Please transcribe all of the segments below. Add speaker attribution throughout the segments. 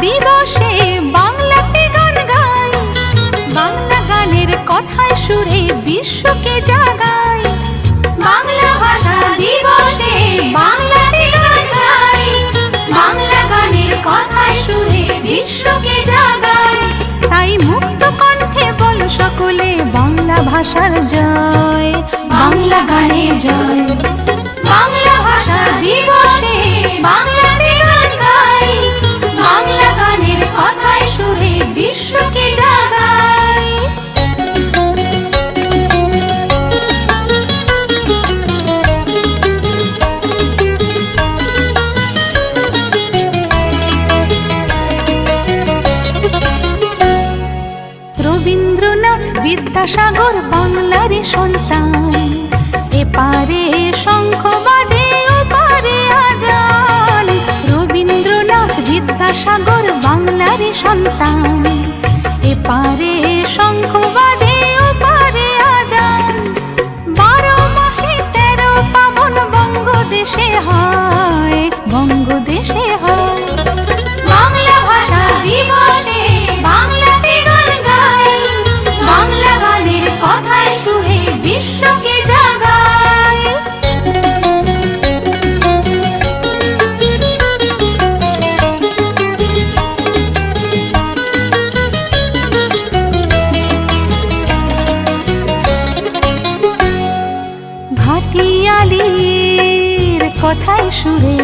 Speaker 1: দিবসে বাংলাতে গান গাই, বাংলা গানের কথায় সুরে বিশ্বকে জাগাই।
Speaker 2: বাংলা ভাষা দিবসে বাংলাতে গান গাই, বাংলা গানের কথায় সুরে বিশ্বকে জাগাই।
Speaker 1: তাই মুক্ত কণ্ঠে বল সকলে বাংলা ভাষার জয়,
Speaker 2: বাংলা গানের জয়। বাংলা ভাষা দিবসে বাংলাতে গান গাই, বাংলা গানের কথায় সুরে বিশ্বকে জাগাই।
Speaker 1: রবীন্দ্রনাথ বিদ্যাসাগর বাংলারই সন্তান, এপারে শঙ্খ বাজে ওপারে আজান। রবীন্দ্রনাথ বিদ্যাসাগর বাংলারই সন্তান, এপারে শঙ্খ বাজে ওপারে আজান। 12 মাসে 13 পাবন বঙ্গদেশে হয়, বঙ্গদেশে হয়।
Speaker 2: বাংলা ভাষা দিবসে বাংলাতে গান গাই, বাংলা গানের কথায় সুরে বিশ্বকে জাগাই।
Speaker 1: ভাটিয়ালির কথায় সুরে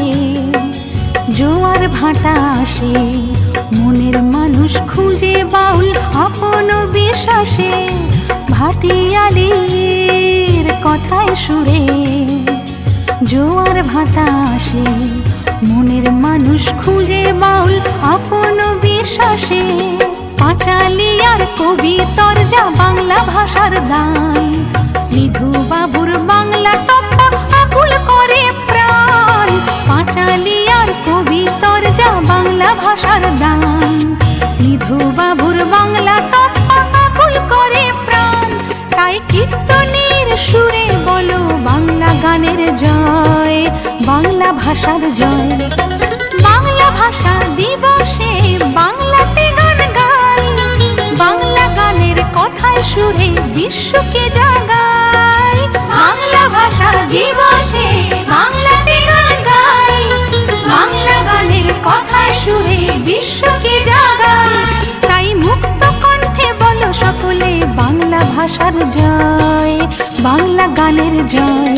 Speaker 1: জোয়ার ভাটা আসে, মনের মানুষ খুঁজে বাউল আপন বিশ্বাসে। ভাটিয়ালির কথায় সুরে জোয়ার ভাটা আসে, মনের মানুষ খুঁজে বাউল আপন বিশ্বাসে। পাঁচালিয়ার কবিতর যা বাংলা ভাষার দান, মৃদু বাবুর বাংলা টপ্পা আকুল করে প্রাণ। পাঁচালিয়ার কবিতর যা বাংলা ভাষার দান, মৃদু বাবুর বাংলা টপ্পা আকুল করে প্রাণ। তাই কীর্তনের সুরে বলো বাংলা গানের জয়, বাংলা ভাষার জয়। বাংলা ভাষা দিবসে বাংলাতে গান গাই, বাংলা গানের কথায় সুরে বিশ্বকে জাগাই।
Speaker 2: বাংলা ভাষা দিবসে বাংলাতে গান গাই, বাংলা গানের কথায় সুরে বিশ্বকে জাগাই।
Speaker 1: তাই মুক্ত কণ্ঠে বলো সকলে বাংলা ভাষার জয়, বাংলা গানের জয়।